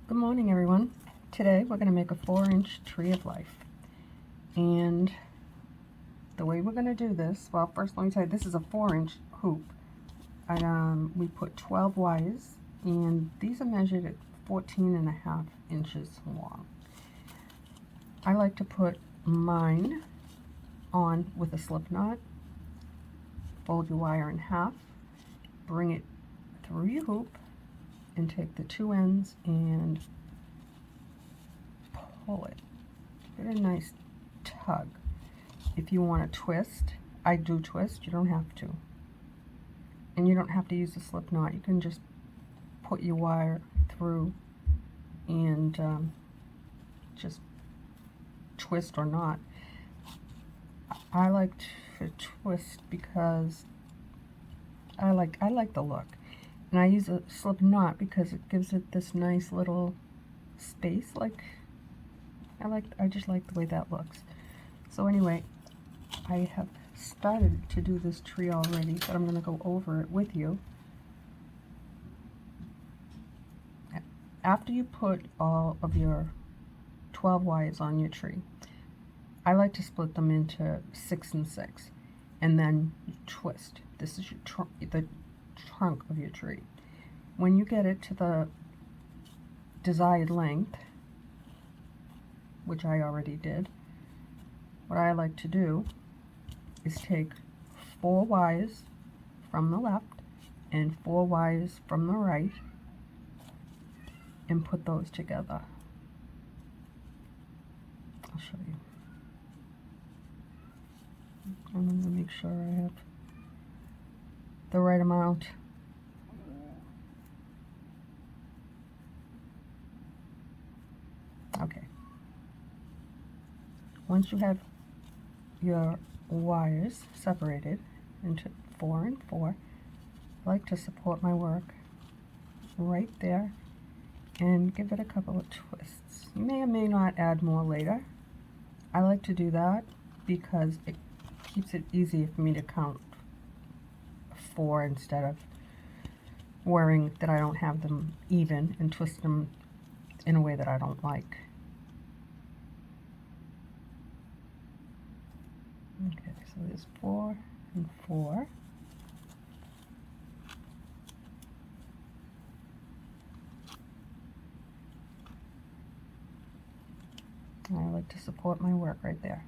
Good morning, everyone. Today we're going to make a 4-inch tree of life. And the way we're going to do this, well, first let me tell you, this is a 4-inch hoop. And we put 12 wires, and these are measured at 14.5 inches long. I like to put mine on with a slip knot. Fold your wire in half, bring it through your hoop, and take the two ends and pull it. Get a nice tug. If you want to twist, I do twist, you don't have to. And you don't have to use a slip knot. You can just put your wire through and just twist or not. I like to twist because I like the look. And I use a slip knot because it gives it this nice little space. I just like the way that looks. So anyway, I have started to do this tree already, but I'm going to go over it with you. After you put all of your 12 wires on your tree, I like to split them into 6 and 6, and then you twist. This is the trunk of your tree. When you get it to the desired length, which I already did, what I like to do is take 4 wires from the left and 4 wires from the right and put those together. I'll show you. I'm going to make sure I have the right amount. Okay. Once you have your wires separated into 4 and 4, I like to support my work right there and give it a couple of twists. You may or may not add more later. I like to do that because it keeps it easier for me to count 4 instead of worrying that I don't have them even and twist them in a way that I don't like. Okay, so there's 4 and 4. And I like to support my work right there.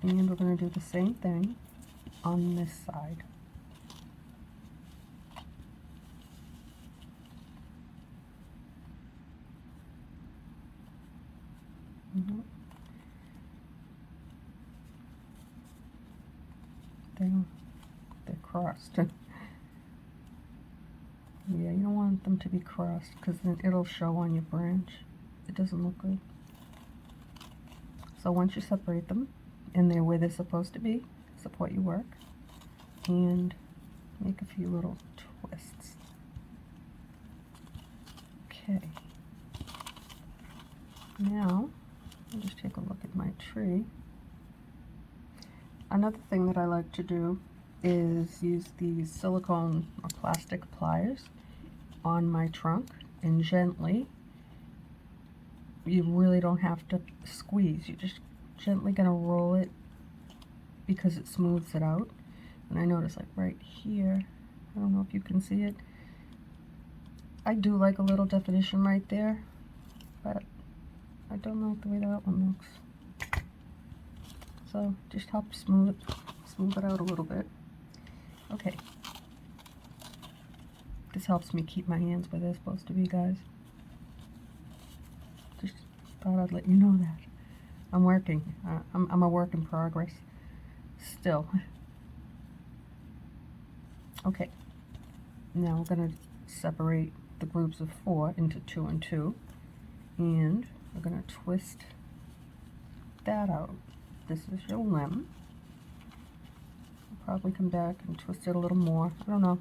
And we're going to do the same thing on this side. They're crossed. Yeah, you don't want them to be crossed because then it'll show on your branch. It doesn't look good. So once you separate them and they're where they're supposed to be, support your work and make a few little twists. Okay. Now, I'll just take a look at my tree. Another thing that I like to do is use these silicone or plastic pliers on my trunk and gently, you really don't have to squeeze, you're just gently going to roll it because it smooths it out. And I notice like right here, I don't know if you can see it, I do like a little definition right there, but I don't like the way that one looks. So just help smooth it out a little bit. Okay. This helps me keep my hands where they're supposed to be, guys. Just thought I'd let you know that. I'm working. I'm a work in progress. Still. Okay. Now we're going to separate the groups of 4 into 2 and 2. And we're going to twist that out. This is your limb. I'll probably come back and twist it a little more. I don't know.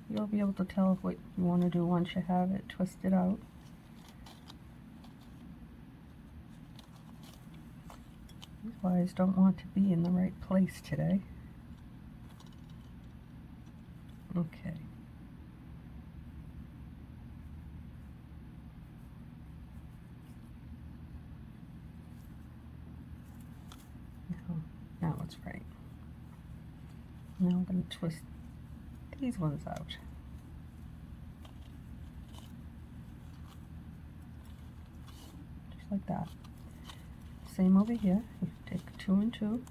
You'll be able to tell what you want to do once you have it twisted out. These wires don't want to be in the right place today. Okay. what's right. Now we're going to twist these ones out. Just like that. Same over here. You take 2 and 2.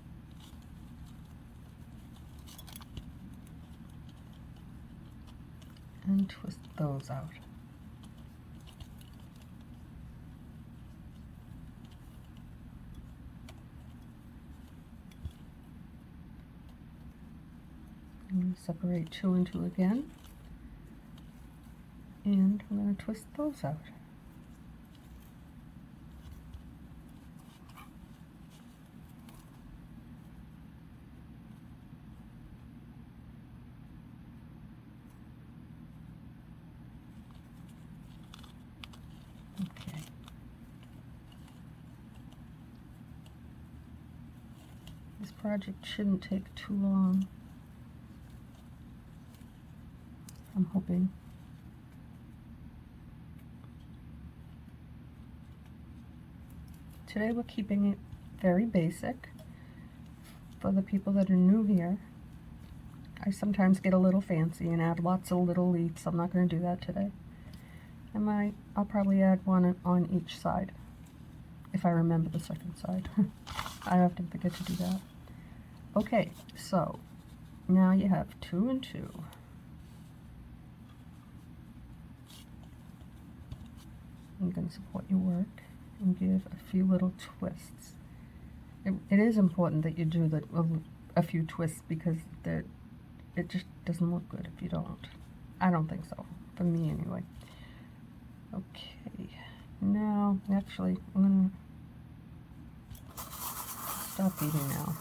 And twist those out. And separate 2 and 2 again. And I'm going to twist those out. Okay. This project shouldn't take too long. I'm hoping. Today we're keeping it very basic. For the people that are new here, I sometimes get a little fancy and add lots of little leaves. I'm not going to do that today. I'll probably add one on each side, if I remember the second side. I often forget to do that. Okay, so now you have 2 and 2. You're going to support your work and give a few little twists. It is important that you do a few twists, because it just doesn't look good if you don't. I don't think so, for me anyway. Okay, now actually I'm going to stop beading now.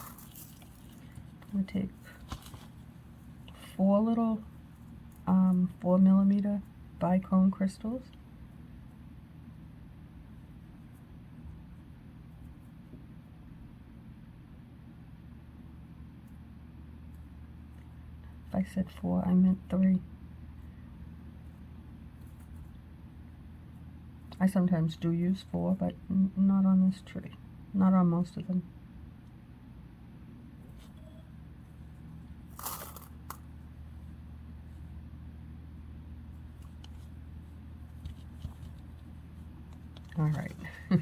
I'm going to take 4 little 4mm bicone crystals. If I said 4, I meant 3. I sometimes do use 4, but not on this tree. Not on most of them. Alright. We're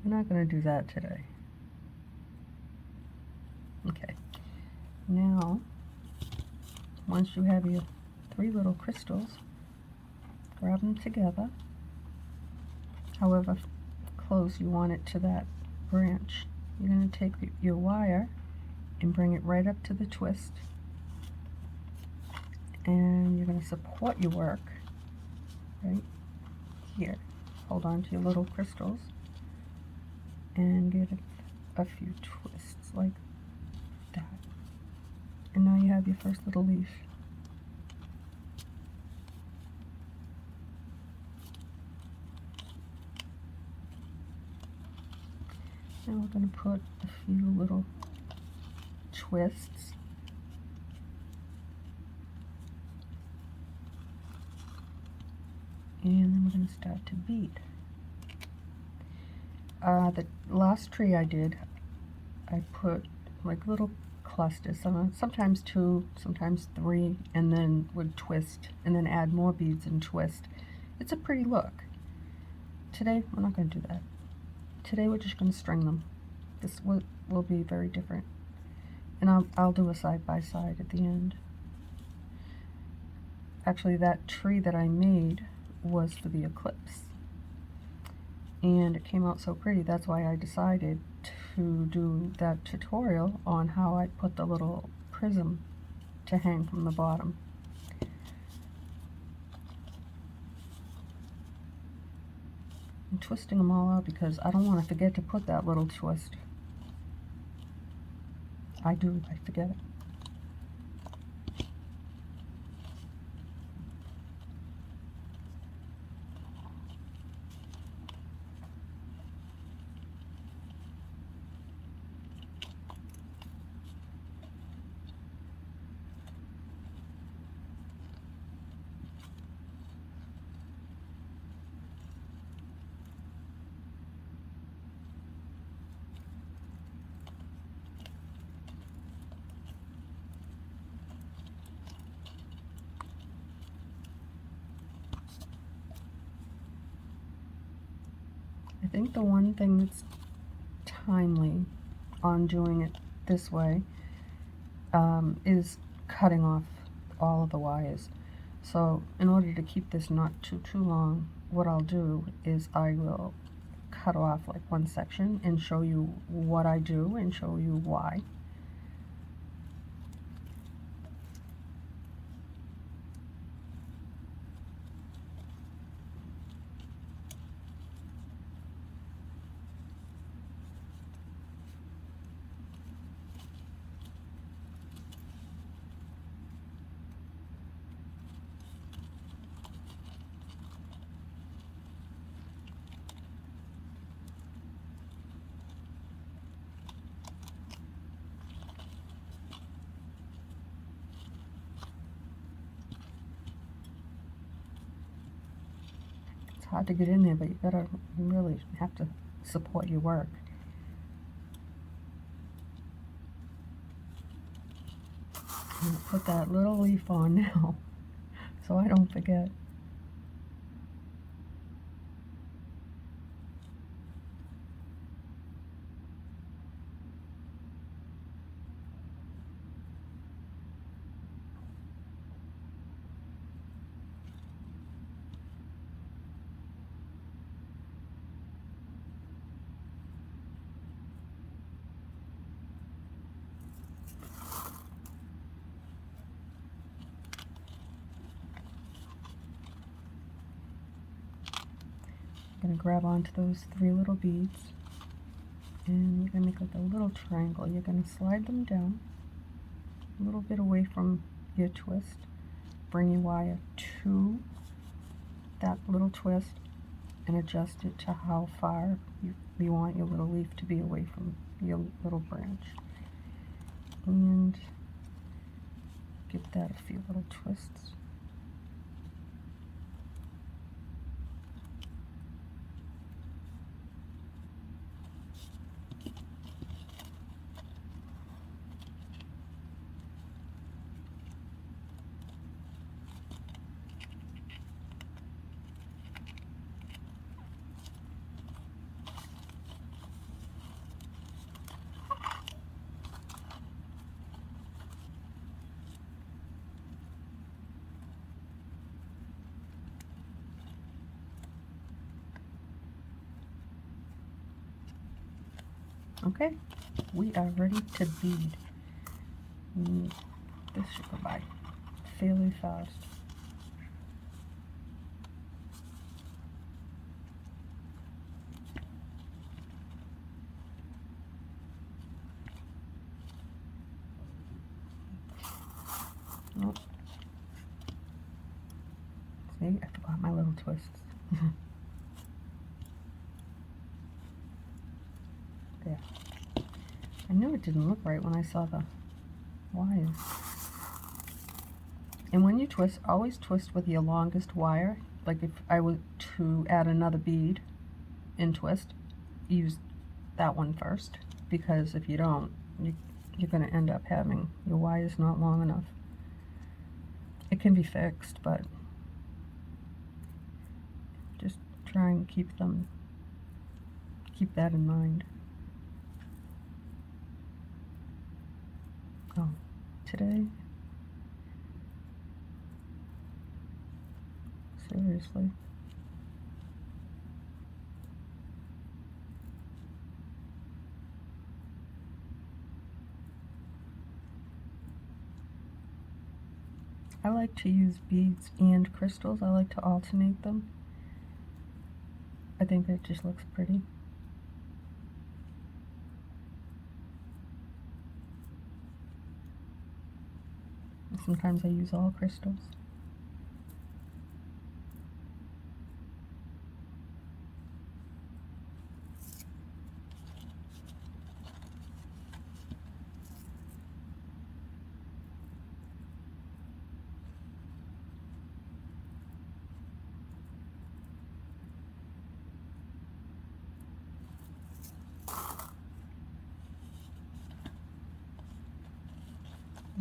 not going to do that today. Okay. Now, once you have your 3 little crystals, grab them together, however close you want it to that branch. You're going to take your wire and bring it right up to the twist, and you're going to support your work right here. Hold on to your little crystals and give it a few twists like that. And now you have your first little leaf. Now we're going to put a few little twists. And then we're going to start to bead. The last tree I did, I put like little clusters, sometimes 2, sometimes 3, and then would twist, and then add more beads and twist. It's a pretty look. Today, we're not going to do that. Today we're just going to string them. This will be very different. And I'll do a side-by-side at the end. Actually, that tree that I made was for the eclipse. And it came out so pretty, that's why I decided to do that tutorial on how I put the little prism to hang from the bottom. I'm twisting them all out because I don't want to forget to put that little twist. I forget it. think the one thing that's timely on doing it this way is cutting off all of the wires. So in order to keep this not too long, what I'll do is I will cut off like one section and show you what I do and show you why. It's hard to get in there, but you really have to support your work. I'm gonna put that little leaf on now so I don't forget. I'm going to grab onto those 3 little beads, and you're going to make like a little triangle. You're going to slide them down a little bit away from your twist. Bring your wire to that little twist and adjust it to how far you want your little leaf to be away from your little branch. And give that a few little twists. Okay, we are ready to bead. This should go by fairly fast. Oh. See, I forgot my little twists. There. I knew it didn't look right when I saw the wires. And when you twist, always twist with your longest wire. Like if I were to add another bead and twist, use that one first, because if you don't, you're going to end up having your wires not long enough. It can be fixed, but just try and keep that in mind. Oh, today? Seriously. I like to use beads and crystals. I like to alternate them. I think it just looks pretty. Sometimes I use all crystals.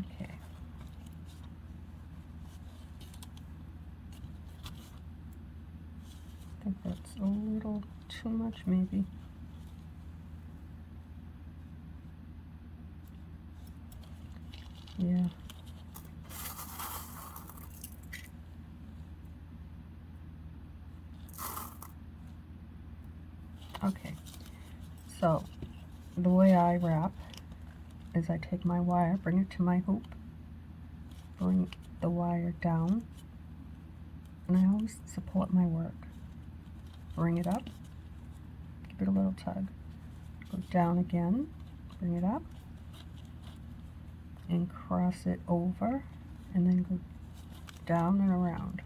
Okay. I think that's a little too much maybe. Yeah. Okay, so the way I wrap is I take my wire, bring it to my hoop, bring the wire down, and I always support my work. Bring it up, give it a little tug, go down again, bring it up, and cross it over, and then go down and around.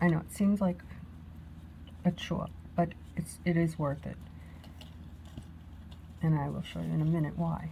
I know it seems like a chore, but it is worth it. And I will show you in a minute why.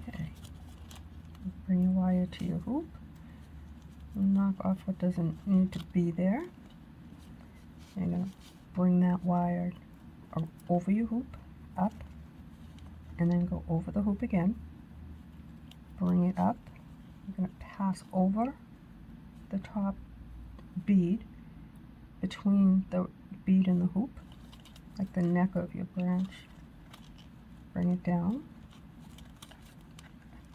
Okay, bring your wire to your hoop, knock off what doesn't need to be there. You're going to bring that wire over your hoop, up, and then go over the hoop again. Bring it up. You're going to pass over the top bead between the bead and the hoop, like the neck of your branch. Bring it down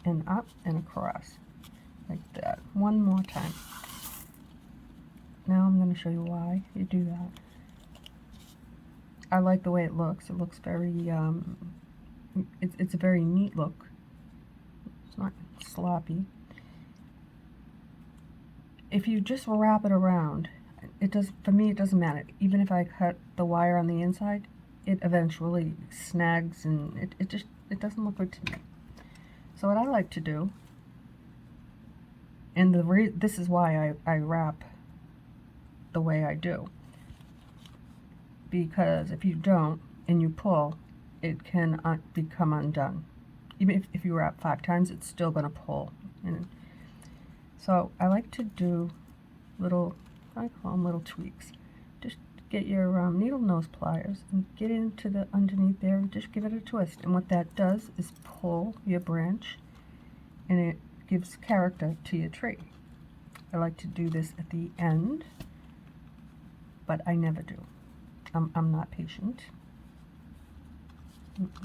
and up and across, like that. One more time. Now I'm going to show you why you do that. I like the way it looks. It looks very, it's a very neat look. It's not sloppy. If you just wrap it around, for me it doesn't matter. Even if I cut the wire on the inside, it eventually snags and it doesn't look good to me. So what I like to do, and this is why I wrap the way I do, because if you don't and you pull, it can become undone. Even if you wrap 5 times, it's still going to pull. And so I like to do little, I call them little tweaks. Just get your needle nose pliers and get into the underneath there and just give it a twist. And what that does is pull your branch, and it gives character to your tree. I like to do this at the end, but I never do. I'm not patient,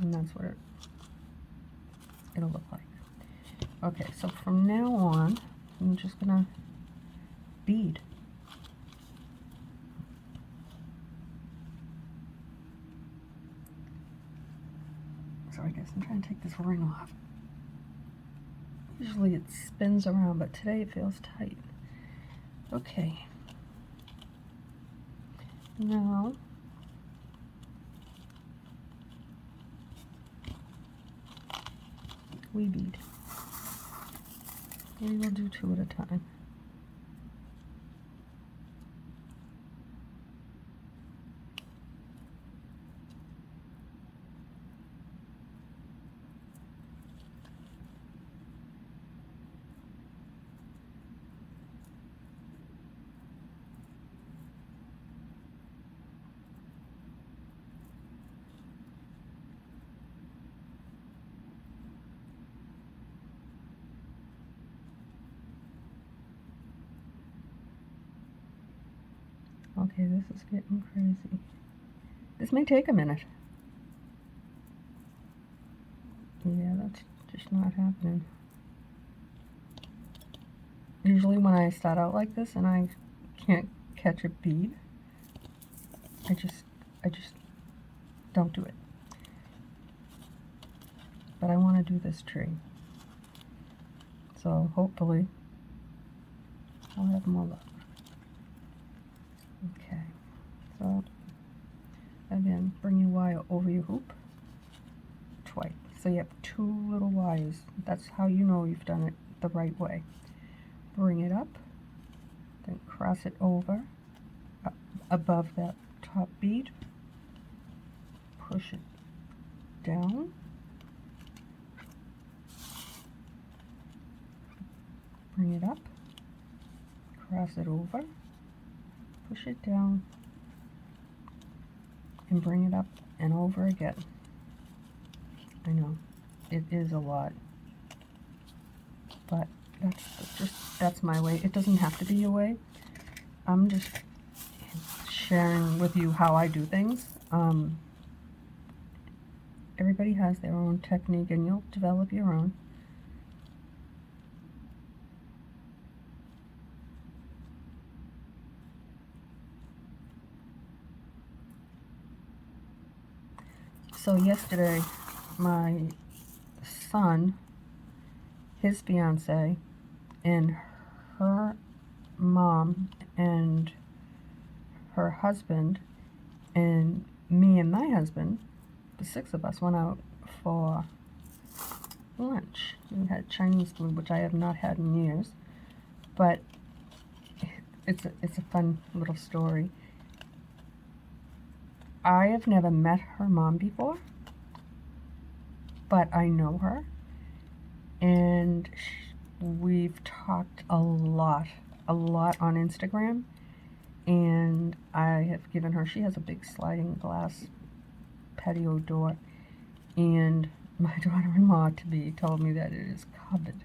and that's what it'll look like. Okay, so from now on, I'm just gonna bead. So I guess I'm trying to take this ring off. Usually it spins around, but today it feels tight. Okay. Now, we bead. Maybe we'll do 2 at a time. Okay, this is getting crazy. This may take a minute. Yeah, that's just not happening. Usually when I start out like this and I can't catch a bead, I just don't do it. But I want to do this tree. So hopefully I'll have more luck. Okay, so again, bring your wire over your hoop twice. So you have 2 little wires. That's how you know you've done it the right way. Bring it up, then cross it over above that top bead, push it down, bring it up, cross it over, push it down, and bring it up and over again. I know, it is a lot, but that's my way. It doesn't have to be your way. I'm just sharing with you how I do things. Everybody has their own technique, and you'll develop your own. So yesterday, my son, his fiance, and her mom, and her husband, and me and my husband, the 6 of us, went out for lunch. We had Chinese food, which I have not had in years, but it's a fun little story. I have never met her mom before, but I know her, and we've talked a lot on Instagram, and I have given her, she has a big sliding glass patio door, and my daughter-in-law to be told me that it is covered.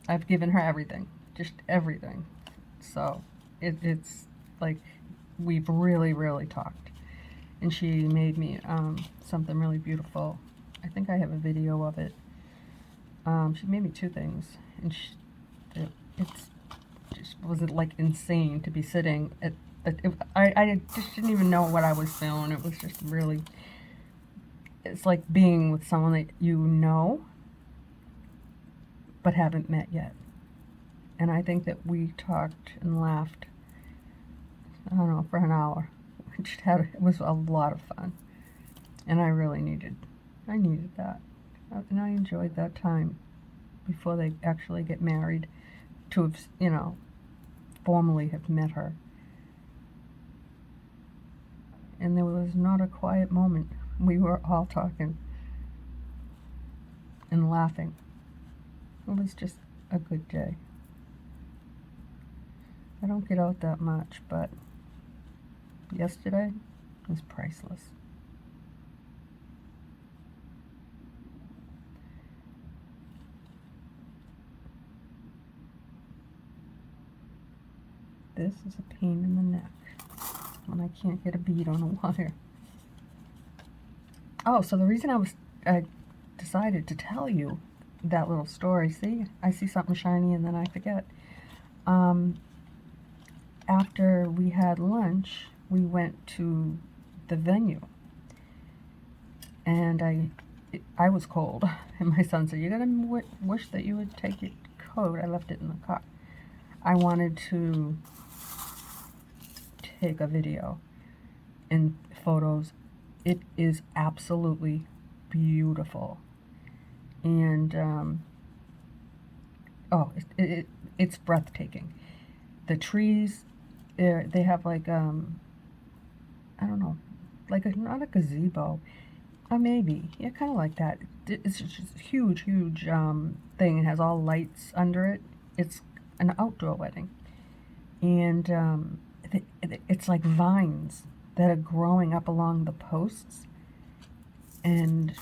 I've given her everything, just everything. So it's like we've really talked, and she made me something really beautiful. I think I have a video of it. She made me 2 things, and it's just wasn't like insane to be sitting at. I just didn't even know what I was doing. It was just really. It's like being with someone that you know, but haven't met yet. And I think that we talked and laughed, I don't know, for an hour. It was a lot of fun. And I needed that. And I enjoyed that time before they actually get married, to have, formally have met her. And there was not a quiet moment. We were all talking and laughing. It was just a good day. I don't get out that much, but yesterday was priceless. This is a pain in the neck when I can't get a bead on a wire. Oh, so the reason I decided to tell you that little story, see, I see something shiny and then I forget. After we had lunch, we went to the venue, and I was cold, and my son said, "You're gonna wish that you would take your coat." I left it in the car. I wanted to take a video and photos. It is absolutely beautiful, and it's breathtaking. The trees, they have like I don't know, like not a gazebo, maybe, yeah, kind of like that. It's just a huge thing. It has all lights under it. It's an outdoor wedding, and it's like vines that are growing up along the posts, and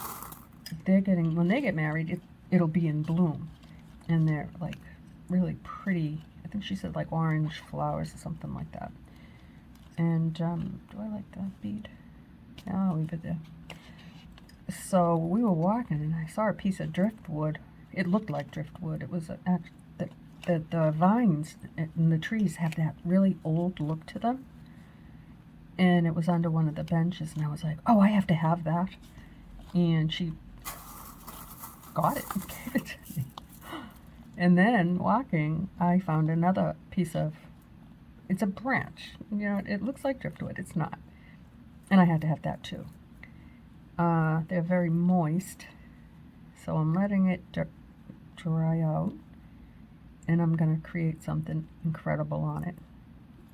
when they get married, it'll be in bloom, and they're like really pretty. I think she said like orange flowers or something like that. And do I like that bead? Yeah, I'll leave it there. So we were walking, and I saw a piece of driftwood. It looked like driftwood. It was the vines and the trees have that really old look to them. And it was under one of the benches, and I was like, oh, I have to have that. And she got it and gave it to me. And then, walking, I found another piece of, it's a branch. It looks like driftwood. It's not. And I had to have that too. They're very moist, So I'm letting it dry out, and I'm going to create something incredible on it.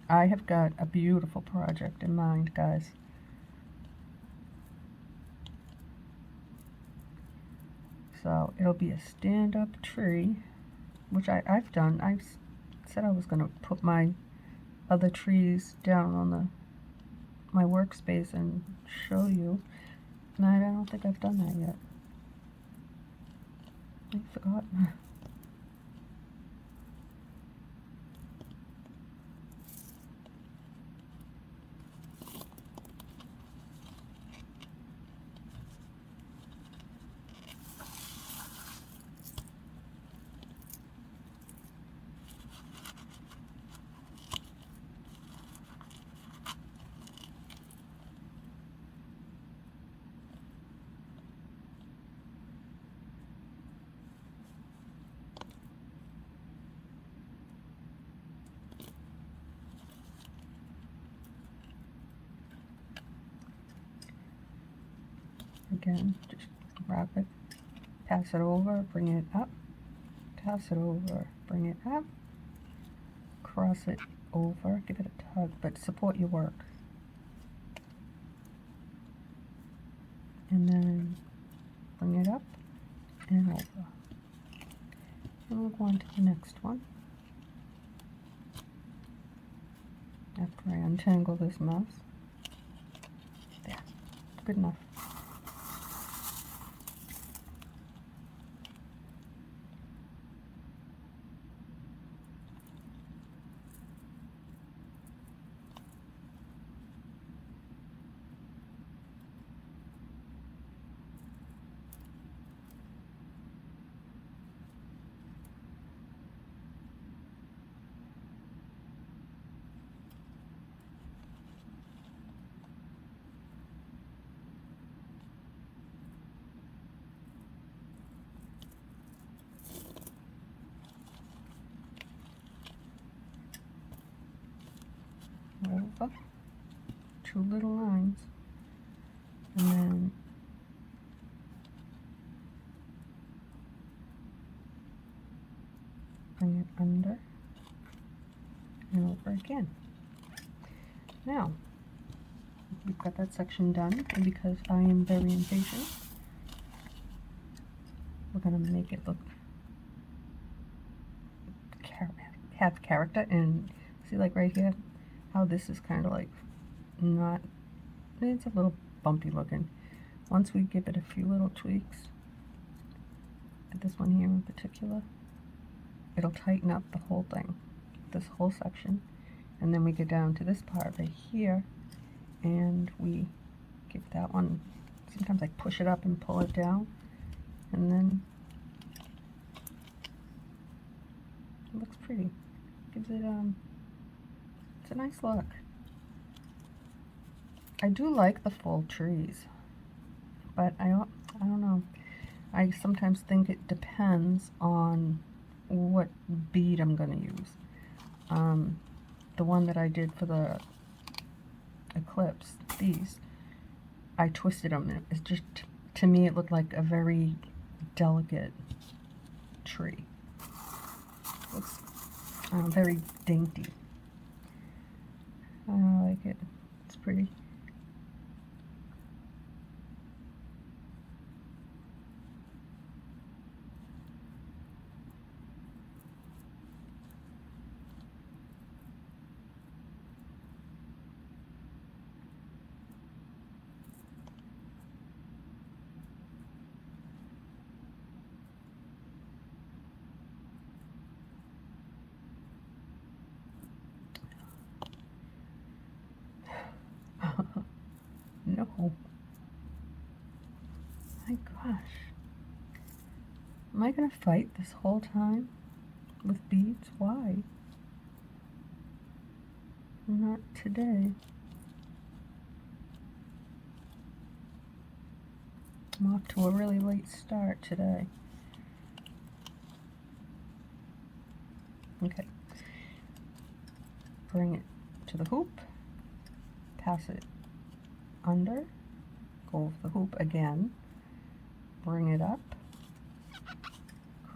I have got a beautiful project in mind, guys. So it'll be a stand-up tree, which I've done. I said I was going to put my other trees down on my workspace and show you, and I don't think I've done that yet. I forgot. Again, just wrap it, pass it over, bring it up, pass it over, bring it up, cross it over, give it a tug, but support your work. And then bring it up and over. And we'll go on to the next one. After I untangle this mess. There, good enough. Over, 2 little lines, and then bring it under and over again. Now, we've got that section done, and because I am very impatient, we're going to make it look have character. And see, like right here, how this is kind of like not, it's a little bumpy looking. Once we give it a few little tweaks, this one here in particular, it'll tighten up the whole thing, this whole section. And then we get down to this part right here, and we give that one, sometimes I push it up and pull it down, and then it looks pretty. Gives it it's a nice look. I do like the full trees, but I don't know. I sometimes think it depends on what bead I'm going to use. The one that I did for the eclipse, these, I twisted them. It's just, to me, it looked like a very delicate tree. Looks very dainty. I like it. It's pretty. No. My gosh. Am I going to fight this whole time with beads? Why? Not today. I'm off to a really late start today. Okay. Bring it to the hoop. Pass it under. Go over the hoop again. Bring it up.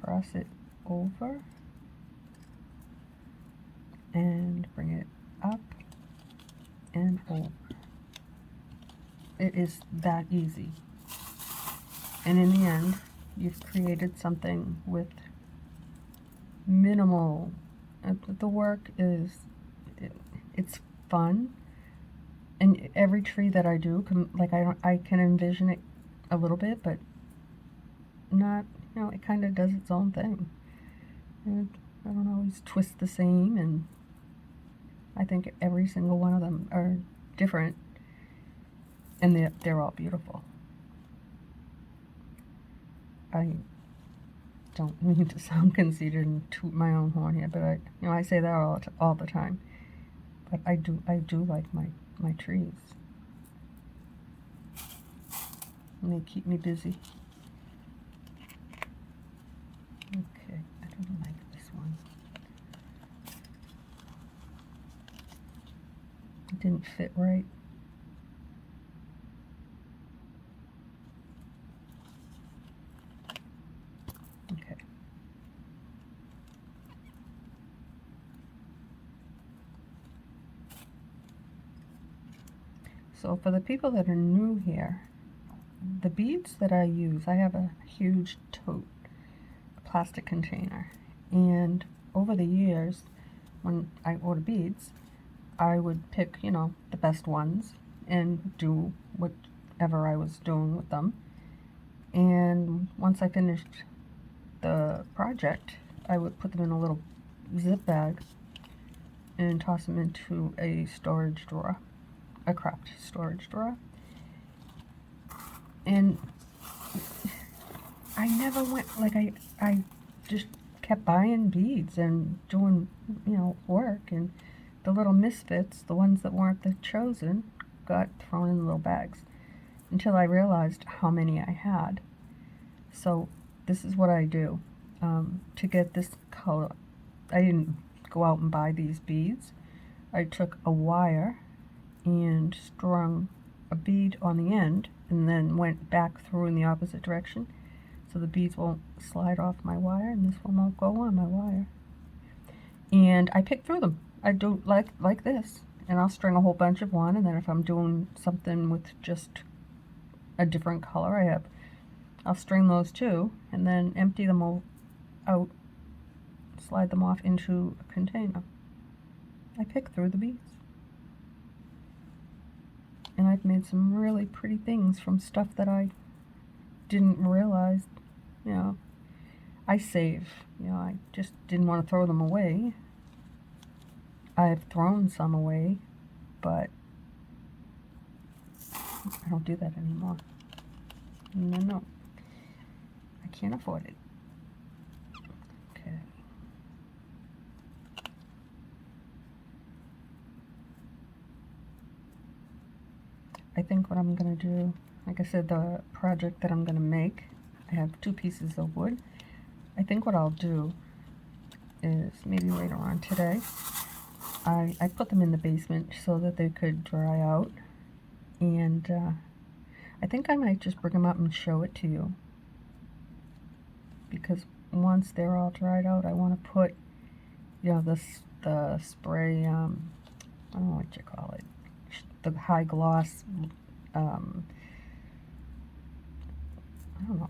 cross it over and bring it up and over. It is that easy. And in the end, you've created something with minimal, the work is, it's fun. And every tree that I do, like I can envision it a little bit, but not, you know, it kind of does its own thing. And I don't always twist the same, and I think every single one of them are different, and they're all beautiful. I don't mean to sound conceited and toot my own horn here, but I say that all the time. But I do like my trees, and they keep me busy. Okay, I don't like this one. It didn't fit right. Okay. So for the people that are new here, the beads that I use, I have a huge tote, a plastic container, and over the years, when I order beads, I would pick, you know, the best ones and do whatever I was doing with them. And once I finished the project, I would put them in a little zip bag and toss them into a storage drawer, a cropped storage drawer. And I never went, like I just kept buying beads and doing, you know, work, and the little misfits, the ones that weren't the chosen, got thrown in little bags until I realized how many I had. So this is what I do. To get this color, I didn't go out and buy these beads. I took a wire and strung a bead on the end, and then went back through in the opposite direction, so the beads won't slide off my wire, and this one won't go on my wire. And I pick through them. I do like this, and I'll string a whole bunch of one, and then if I'm doing something with just a different color, I'll string those too, and then empty them all out, slide them off into a container. I pick through the beads. And I've made some really pretty things from stuff that I didn't realize, you know, I save. You know, I just didn't want to throw them away. I've thrown some away, but I don't do that anymore. No. I can't afford it. Okay. I think what I'm going to do, like I said, the project that I'm going to make, I have 2 pieces of wood. I think what I'll do is, maybe later on today, I put them in the basement so that they could dry out, and I think I might just bring them up and show it to you, because once they're all dried out, I want to put, you know, the spray, I don't know what you call it, the high gloss, I don't know,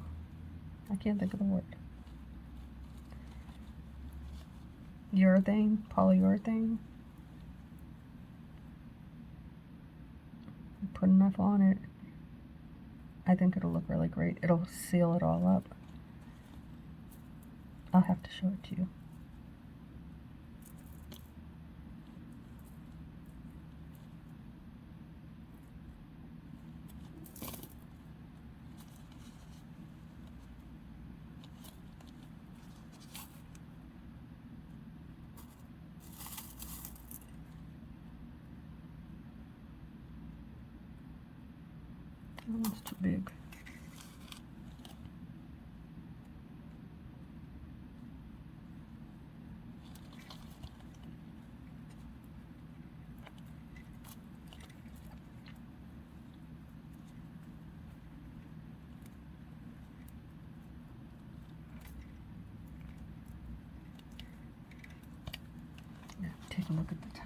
I can't think of the word, polyurethane. Put enough on it, I think it'll look really great. It'll seal it all up. I'll have to show it to you. That one's too big.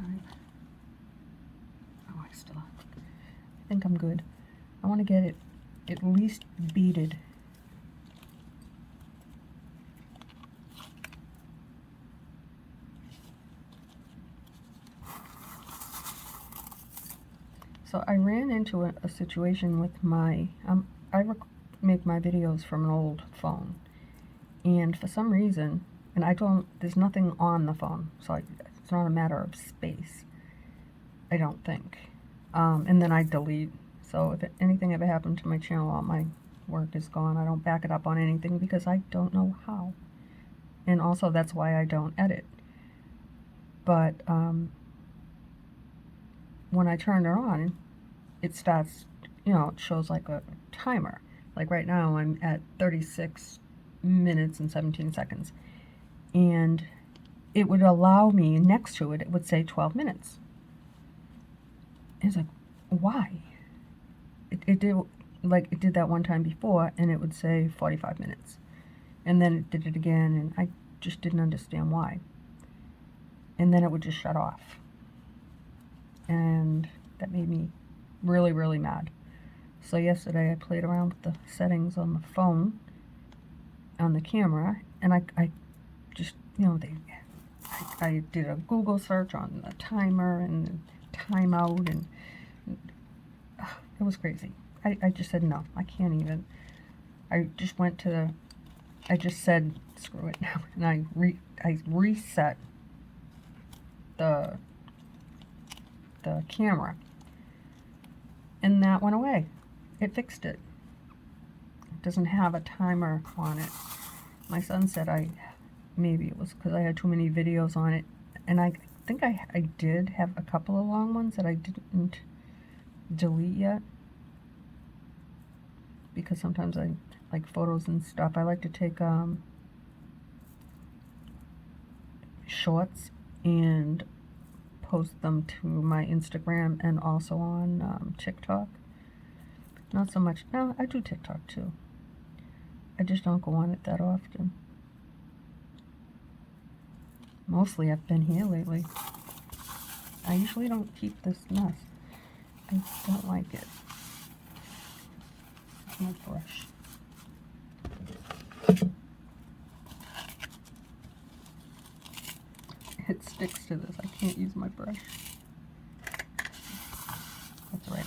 time. Oh, I think I'm good. I want to get it at least beaded. So I ran into a situation with my, make my videos from an old phone. And for some reason, and there's nothing on the phone, so it's not a matter of space, I don't think. And then I delete. So if anything ever happened to my channel, all my work is gone. I don't back it up on anything because I don't know how. And also that's why I don't edit. But when I turn it on, it starts, it shows like a timer. Like right now I'm at 36 minutes and 17 seconds. And it would allow me, next to it, it would say 12 minutes. And it's like, why? It did that one time before, and it would say 45 minutes. And then it did it again, and I just didn't understand why. And then it would just shut off. And that made me really, really mad. So yesterday I played around with the settings on the phone, on the camera, and I just, I did a Google search on the timer and timeout, and it was crazy. I just said, no, I can't even. I just said, screw it now, and I reset the camera, and that went away. It fixed it. It doesn't have a timer on it. My son said maybe it was because I had too many videos on it, and I think I did have a couple of long ones that I didn't delete yet, because sometimes I like photos and stuff. I like to take shorts and post them to my Instagram and also on TikTok. Not so much. No, I do TikTok too. I just don't go on it that often. Mostly I've been here lately. I usually don't keep this mess. I don't like it. It's my brush. It sticks to this. I can't use my brush. That's right.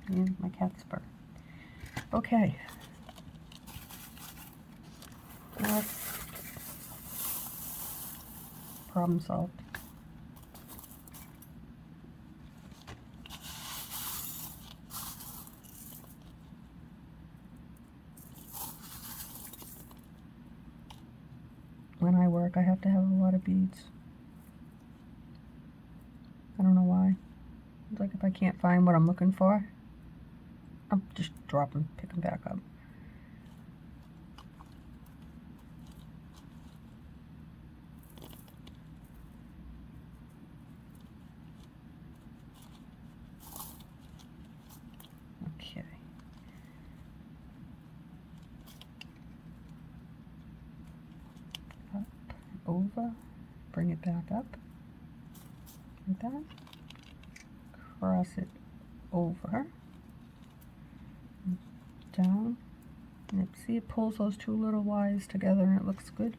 And my cat's fur. Okay. That's problem solved. When I work, I have to have a lot of beads. I don't know why. It's like if I can't find what I'm looking for, I'll just drop them, pick them back up. Okay. Up, over, bring it back up, like that. Cross it over, down, and see, it pulls those two little Y's together and it looks good.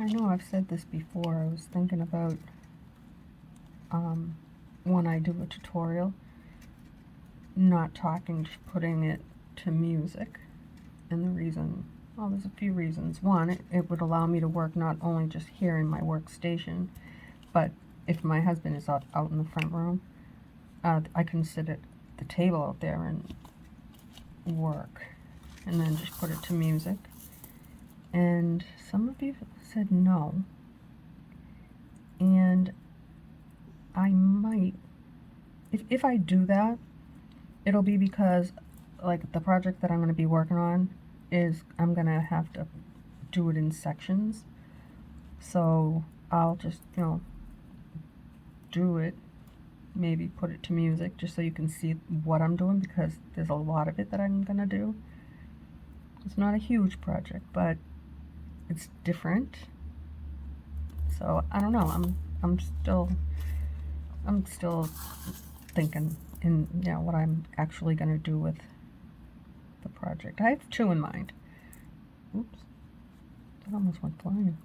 I know I've said this before. I was thinking about when I do a tutorial, not talking, just putting it to music. And the reason, well, there's a few reasons. One, it would allow me to work not only just here in my workstation, but if my husband is out in the front room, I can sit at the table out there and work, and then just put it to music. And some of you said no, and I might, if I do that, it'll be because, like, the project that I'm going to be working on is I'm going to have to do it in sections. So I'll just, you know, do it, maybe put it to music just so you can see what I'm doing, because there's a lot of it that I'm going to do. It's not a huge project, but it's different. So I don't know. I'm still thinking in, you know, what I'm actually going to do with the project. I have two in mind. Oops, that almost went flying.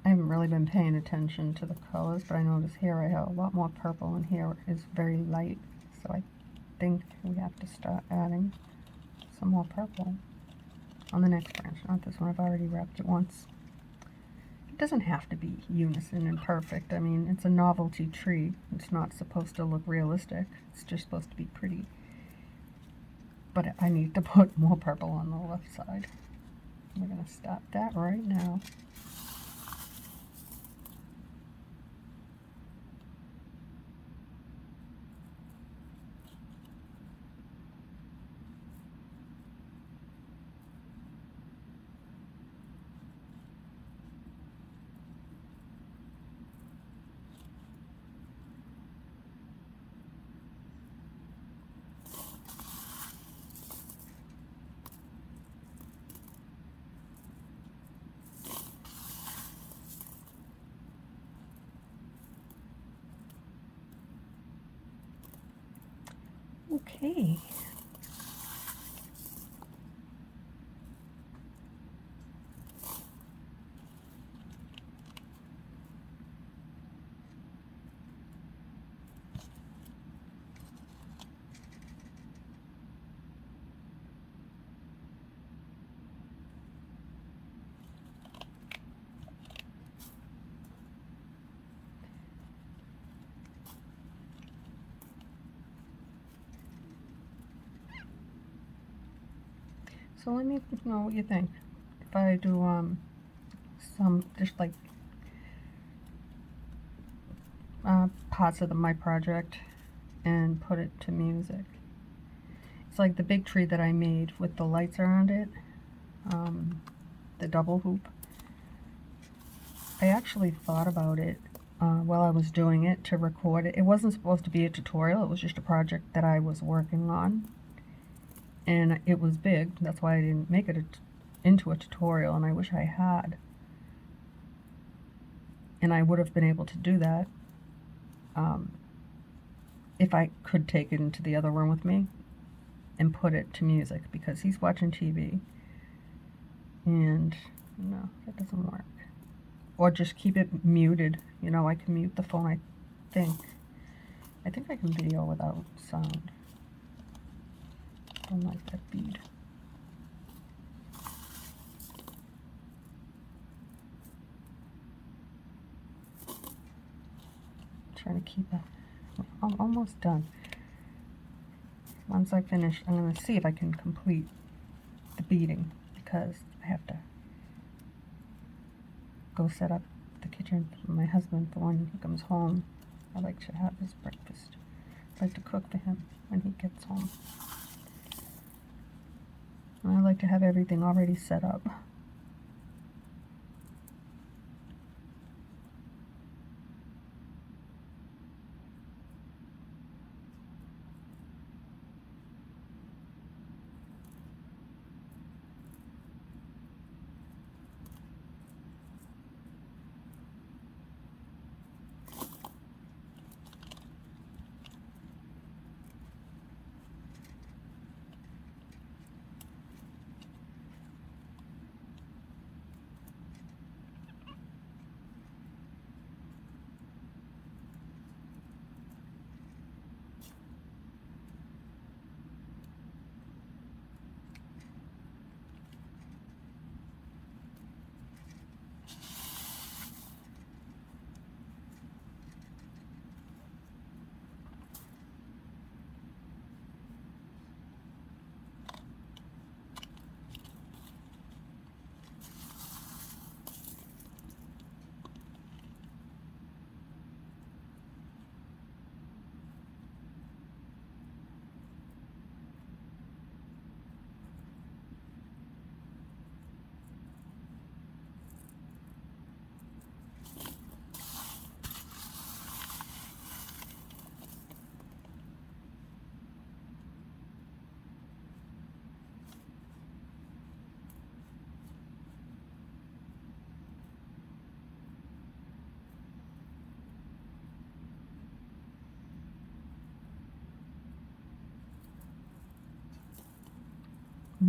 I haven't really been paying attention to the colors, but I notice here I have a lot more purple, and here is very light, so I think we have to start adding some more purple on the next branch. Not this one, I've already wrapped it once. It doesn't have to be unison and perfect. I mean, it's a novelty tree. It's not supposed to look realistic. It's just supposed to be pretty. But I need to put more purple on the left side. We're going to stop that right now. Okay. So let me know what you think. If I do some, just like parts of my project and put it to music. It's like the big tree that I made with the lights around it, the double hoop. I actually thought about it while I was doing it to record it. It wasn't supposed to be a tutorial, it was just a project that I was working on. And it was big, that's why I didn't make it into a tutorial, and I wish I had. And I would have been able to do that if I could take it into the other room with me and put it to music, because he's watching TV. And no, that doesn't work. Or just keep it muted. You know, I can mute the phone, I think. I think I can video without sound. I don't like that bead. Trying to keep it. I'm almost done. Once I finish, I'm going to see if I can complete the beading, because I have to go set up the kitchen for my husband for when he comes home. I like to have his breakfast. I like to cook for him when he gets home. And I like to have everything already set up.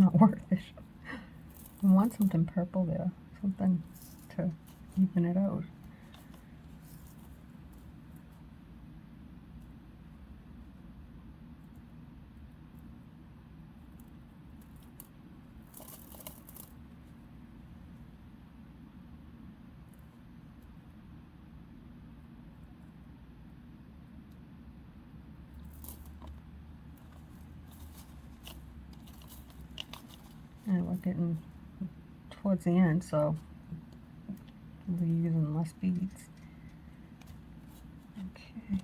not worth it. I want something purple there, something to even it out. And we're getting towards the end, so we're using less beads. Okay.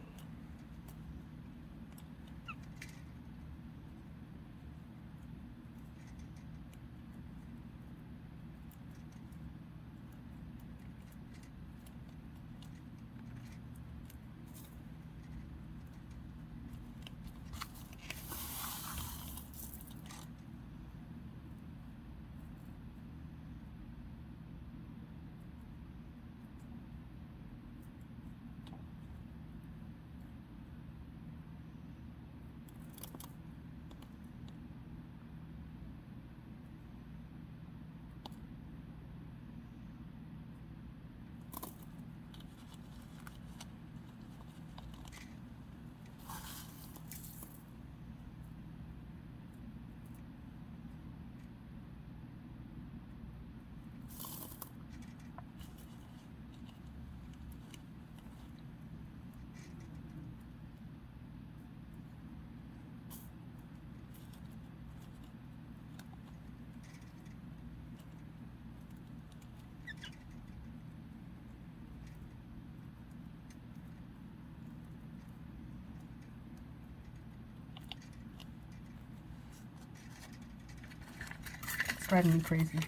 It's driving me crazy.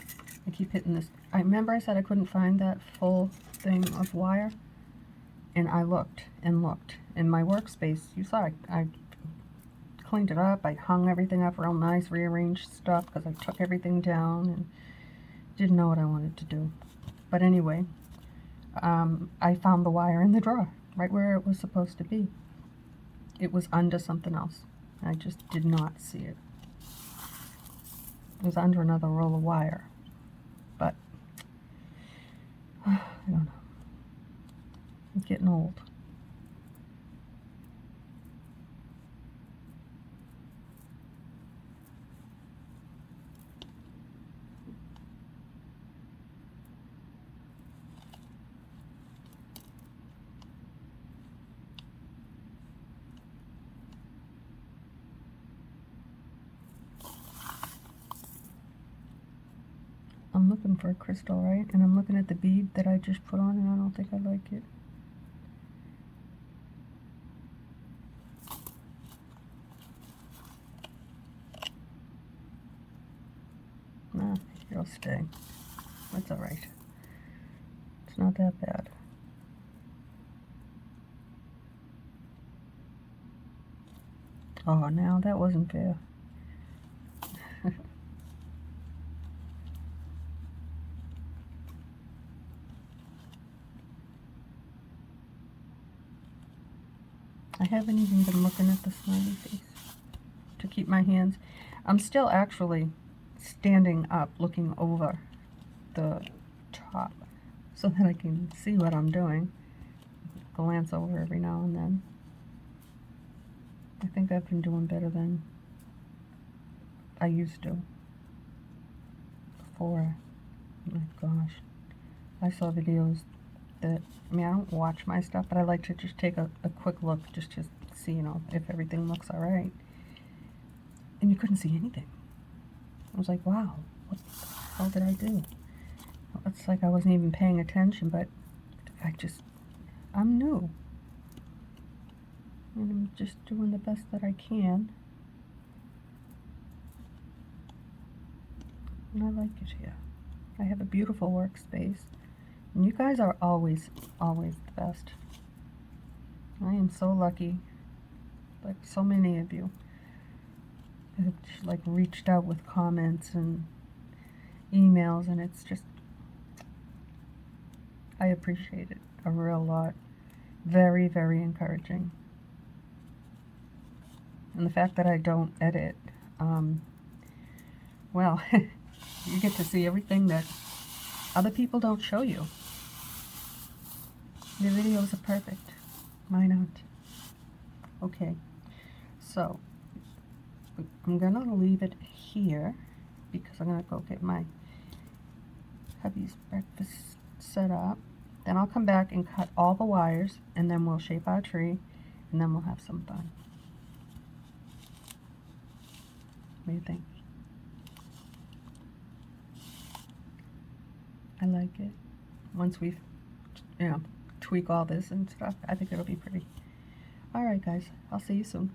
I keep hitting this. I remember I said I couldn't find that full thing of wire, and I looked and looked. In my workspace, you saw I cleaned it up. I hung everything up real nice, rearranged stuff because I took everything down and didn't know what I wanted to do. But anyway, I found the wire in the drawer, right where it was supposed to be. It was under something else. I just did not see it. It was under another roll of wire. But, I don't know. I'm getting old. I'm looking for a crystal, right? And I'm looking at the bead that I just put on, and I don't think I like it. Nah, it'll stay. That's alright. It's not that bad. Oh, now that wasn't fair. I haven't even been looking at the smiley face to keep my hands. I'm still actually standing up looking over the top so that I can see what I'm doing. Glance over every now and then. I think I've been doing better than I used to before. Oh my gosh. I saw videos that, I mean, I don't watch my stuff, but I like to just take a quick look just to see, you know, if everything looks all right. And you couldn't see anything. I was like, wow, what the hell did I do? It's like I wasn't even paying attention, but I'm new. And I'm just doing the best that I can. And I like it here. I have a beautiful workspace. And you guys are always, always the best. I am so lucky. Like so many of you have just, like, reached out with comments and emails, and it's just, I appreciate it a real lot. Very, very encouraging. And the fact that I don't edit, well, you get to see everything that other people don't show you. The videos are perfect. Mine aren't. Okay, so I'm gonna leave it here because I'm gonna go get my hubby's breakfast set up. Then I'll come back and cut all the wires, and then we'll shape our tree, and then we'll have some fun. What do you think? I like it. Once we, tweak all this and stuff, I think it'll be pretty. Alright guys, I'll see you soon.